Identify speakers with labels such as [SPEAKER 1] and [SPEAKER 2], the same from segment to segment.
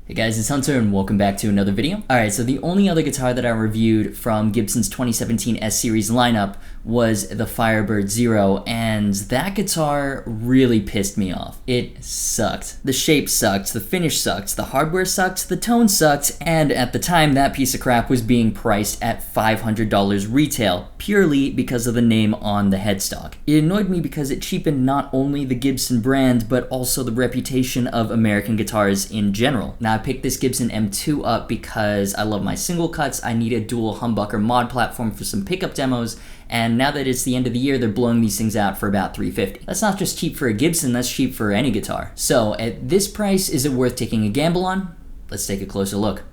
[SPEAKER 1] Hey guys, it's Hunter and welcome back to another video. Alright, so the only other guitar that I reviewed from Gibson's 2017 S-Series lineup was the Firebird Zero, and that guitar really pissed me off. It sucked. The shape sucked, the finish sucked, the hardware sucked, the tone sucked, and at the time that piece of crap was being priced at $500 retail, purely because of the name on the headstock. It annoyed me because it cheapened not only the Gibson brand, but also the reputation of American guitars in general. Now, I picked this Gibson M2 up because I love my single cuts, I need a dual humbucker mod platform for some pickup demos, and now that it's the end of the year, they're blowing these things out for about $350. That's not just cheap for a Gibson, that's cheap for any guitar. So at this price, is it worth taking a gamble on? Let's take a closer look.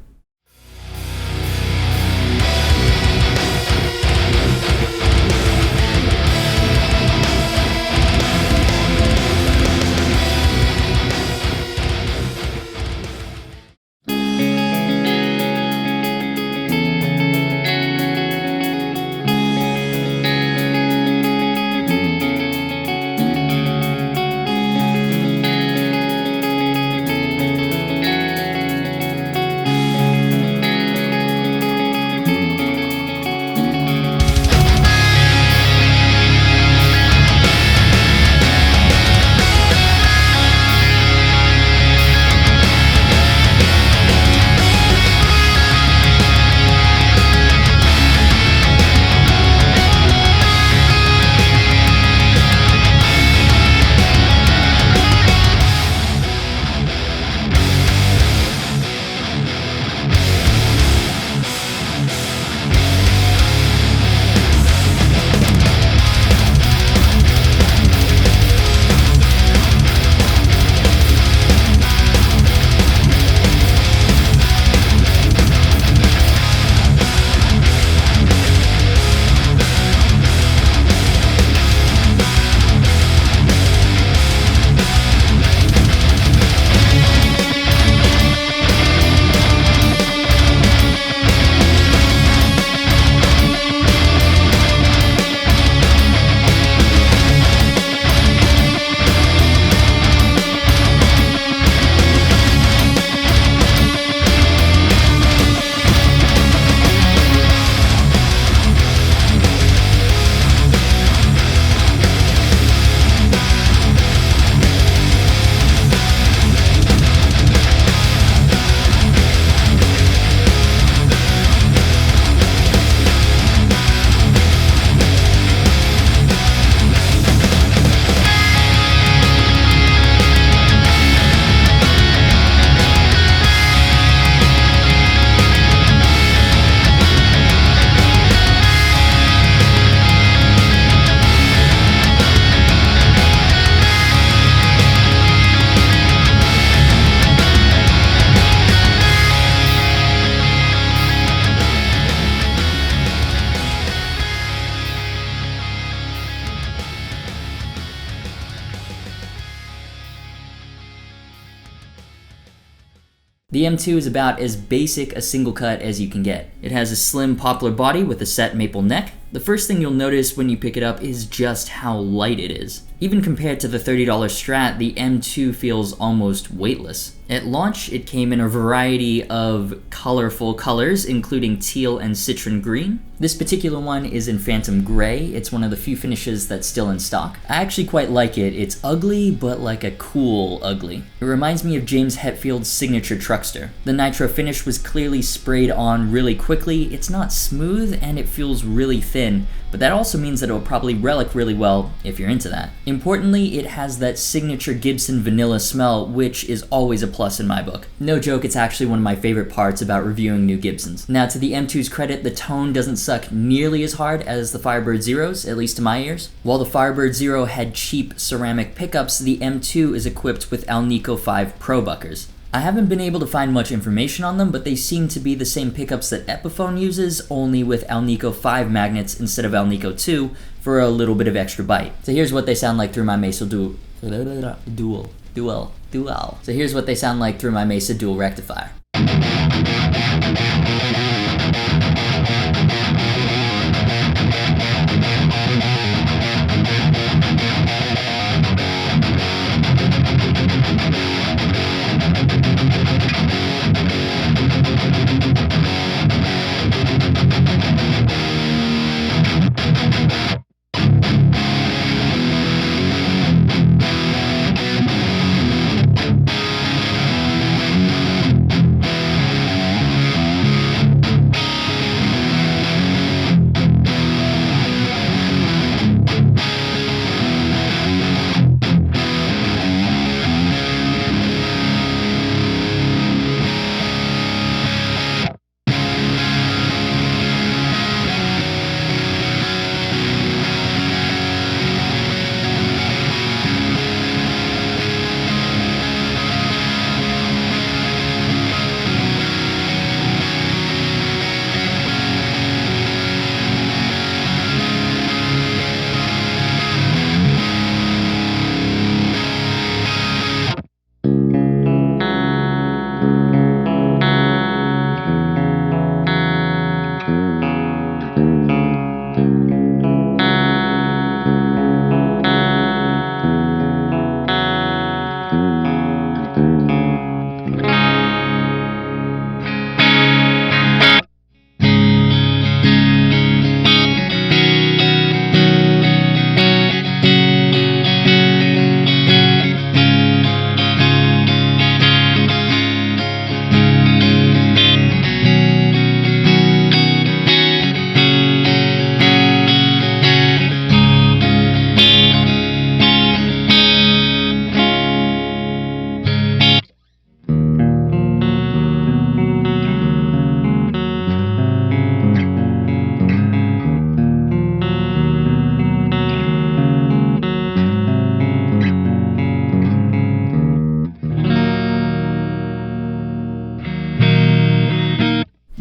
[SPEAKER 1] The M2 is about as basic a single cut as you can get. It has a slim poplar body with a set maple neck. The first thing you'll notice when you pick it up is just how light it is. Even compared to the $30 Strat, the M2 feels almost weightless. At launch, it came in a variety of colorful colors, including teal and citron green. This particular one is in Phantom Gray. It's one of the few finishes that's still in stock. I actually quite like it. It's ugly, but like a cool ugly. It reminds me of James Hetfield's signature Truckster. The nitro finish was clearly sprayed on really quickly. It's not smooth, and it feels really thin, but that also means that it will probably relic really well if you're into that. Importantly, it has that signature Gibson vanilla smell, which is always a plus in my book. No joke, it's actually one of my favorite parts about reviewing new Gibsons. Now, to the M2's credit, the tone doesn't suck nearly as hard as the Firebird Zeros, at least to my ears. While the Firebird Zero had cheap ceramic pickups, the M2 is equipped with Alnico 5 Pro Buckers. I haven't been able to find much information on them, but they seem to be the same pickups that Epiphone uses, only with Alnico 5 magnets instead of Alnico 2 for a little bit of extra bite. So here's what they sound like through my Mesa Dual. So here's what they sound like through my Mesa Dual Rectifier.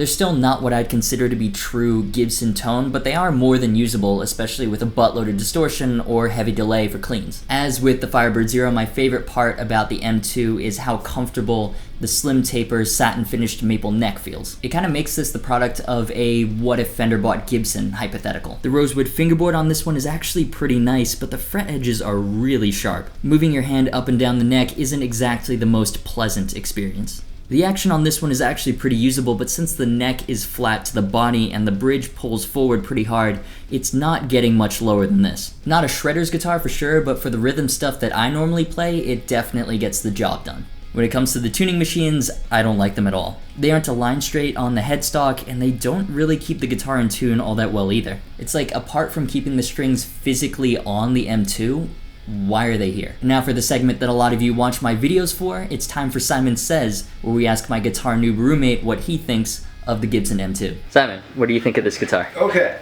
[SPEAKER 1] They're still not what I'd consider to be true Gibson tone, but they are more than usable, especially with a buttload of distortion or heavy delay for cleans. As with the Firebird Zero, my favorite part about the M2 is how comfortable the slim taper satin finished maple neck feels. It kind of makes this the product of a what if Fender bought Gibson hypothetical. The rosewood fingerboard on this one is actually pretty nice, but the fret edges are really sharp. Moving your hand up and down the neck isn't exactly the most pleasant experience. The action on this one is actually pretty usable, but since the neck is flat to the body and the bridge pulls forward pretty hard, it's not getting much lower than this. Not a shredder's guitar for sure, but for the rhythm stuff that I normally play, it definitely gets the job done. When it comes to the tuning machines, I don't like them at all. They aren't aligned straight on the headstock, and they don't really keep the guitar in tune all that well either. It's like, apart from keeping the strings physically on the M2, why are they here? Now for the segment that a lot of you watch my videos for, it's time for Simon Says, where we ask my guitar noob roommate what he thinks of the Gibson M2. Simon, what do you think of this guitar?
[SPEAKER 2] Okay.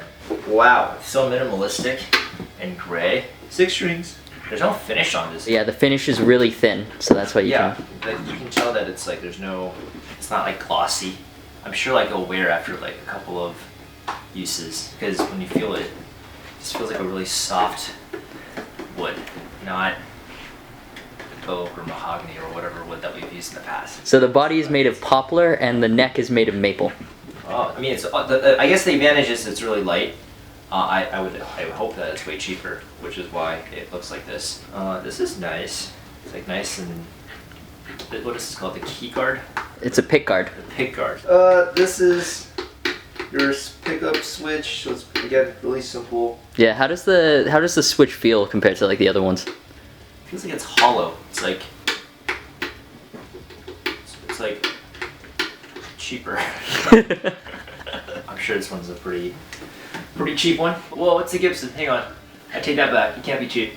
[SPEAKER 2] Wow. So minimalistic and gray. 6 strings. There's no finish on this.
[SPEAKER 1] Yeah, the finish is really thin, so that's why you can...
[SPEAKER 2] Yeah, you can tell that it's like there's no... It's not like glossy. I'm sure like it'll wear after like a couple of uses, because when you feel it, it just feels like a really soft wood, not oak or mahogany or whatever wood that we've used in the past.
[SPEAKER 1] So the body is made of poplar and the neck is made of maple.
[SPEAKER 2] Oh, I mean, it's. I guess the advantage is it's really light. I would hope that it's way cheaper, which is why it looks like this. This is nice. It's like nice and what is this called? The key guard?
[SPEAKER 1] It's a pick guard.
[SPEAKER 2] The pick guard. This is your pickup switch. So it's again really simple.
[SPEAKER 1] Yeah, how does the switch feel compared to like the other ones?
[SPEAKER 2] It feels like it's hollow. It's like cheaper. I'm sure this one's a pretty cheap one. Whoa, it's a Gibson. Hang on, I take that back. You can't be cheap.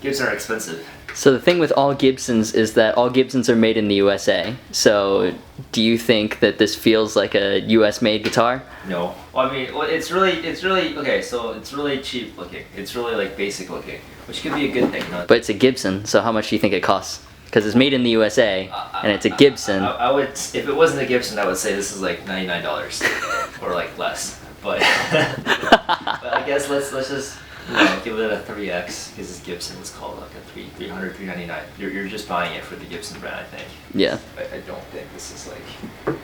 [SPEAKER 2] Gibsons are expensive.
[SPEAKER 1] So the thing with all Gibsons is that all Gibsons are made in the USA. So do you think that this feels like a US made guitar?
[SPEAKER 2] No. Well, I mean, it's really okay. So it's really cheap looking. It's really like basic looking, which could be a good thing. Huh?
[SPEAKER 1] But it's a Gibson, so how much do you think it costs? Because it's made in the USA and it's a Gibson.
[SPEAKER 2] I would, if it wasn't a Gibson, I would say this is like $99 or like less. But but I guess let's just. Give it a 3X because it's Gibson. It's called like a $300, $399. You're just buying it for the Gibson brand, I think.
[SPEAKER 1] Yeah.
[SPEAKER 2] I don't think this is like.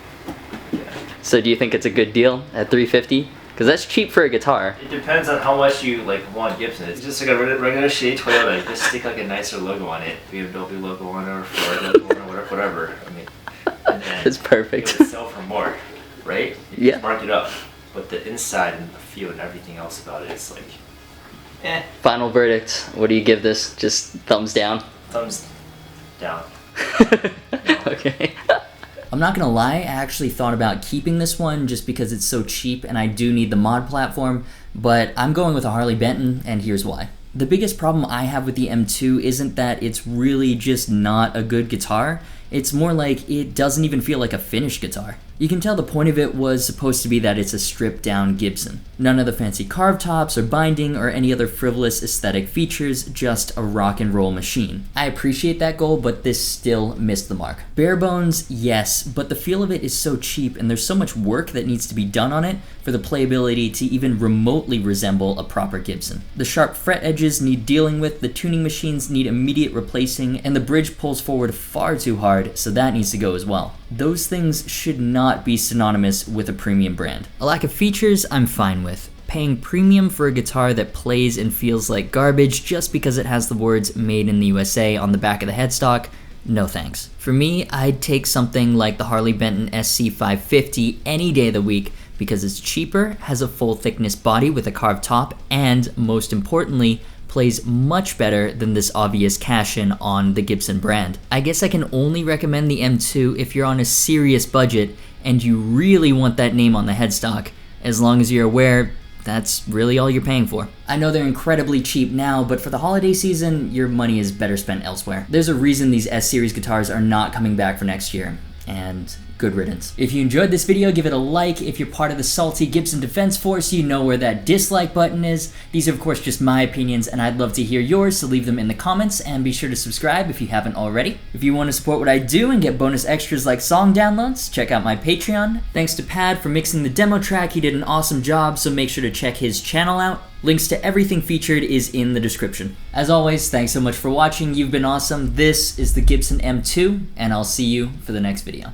[SPEAKER 2] Yeah.
[SPEAKER 1] So do you think it's a good deal at $350? Because that's cheap for a guitar.
[SPEAKER 2] It depends on how much you like want Gibson. It's just like a regular shitty Toyota. You just stick like a nicer logo on it, BMW logo on it, or Ford logo on it, whatever. I mean, and then
[SPEAKER 1] it's perfect.
[SPEAKER 2] It would sell for more, right? You
[SPEAKER 1] Yeah.
[SPEAKER 2] just mark it up, but the inside and the feel and everything else about it, it's like. Eh.
[SPEAKER 1] Final verdict. What do you give this? Just thumbs down?
[SPEAKER 2] Thumbs down.
[SPEAKER 1] Okay. I'm not gonna lie, I actually thought about keeping this one just because it's so cheap and I do need the mod platform, but I'm going with a Harley Benton, and here's why. The biggest problem I have with the M2 isn't that it's really just not a good guitar. It's more like it doesn't even feel like a finished guitar. You can tell the point of it was supposed to be that it's a stripped down Gibson. None of the fancy carved tops or binding or any other frivolous aesthetic features, just a rock and roll machine. I appreciate that goal, but this still missed the mark. Bare bones, yes, but the feel of it is so cheap and there's so much work that needs to be done on it for the playability to even remotely resemble a proper Gibson. The sharp fret edges need dealing with, the tuning machines need immediate replacing, and the bridge pulls forward far too hard, so that needs to go as well. Those things should not be synonymous with a premium brand. A lack of features, I'm fine with. Paying premium for a guitar that plays and feels like garbage just because it has the words "Made in the USA" on the back of the headstock, no thanks. For me, I'd take something like the Harley Benton SC550 any day of the week because it's cheaper, has a full thickness body with a carved top, and most importantly, plays much better than this obvious cash-in on the Gibson brand. I guess I can only recommend the M2 if you're on a serious budget and you really want that name on the headstock, as long as you're aware that's really all you're paying for. I know they're incredibly cheap now, but for the holiday season, your money is better spent elsewhere. There's a reason these S-Series guitars are not coming back for next year. and good riddance. If you enjoyed this video, give it a like. If you're part of the salty Gibson Defense Force, you know where that dislike button is. These are of course just my opinions, and I'd love to hear yours, so leave them in the comments, and be sure to subscribe if you haven't already. If you want to support what I do and get bonus extras like song downloads, check out my Patreon. Thanks to Pad for mixing the demo track. He did an awesome job, so make sure to check his channel out. Links to everything featured is in the description. As always, thanks so much for watching. You've been awesome. This is the Gibson M2, and I'll see you for the next video.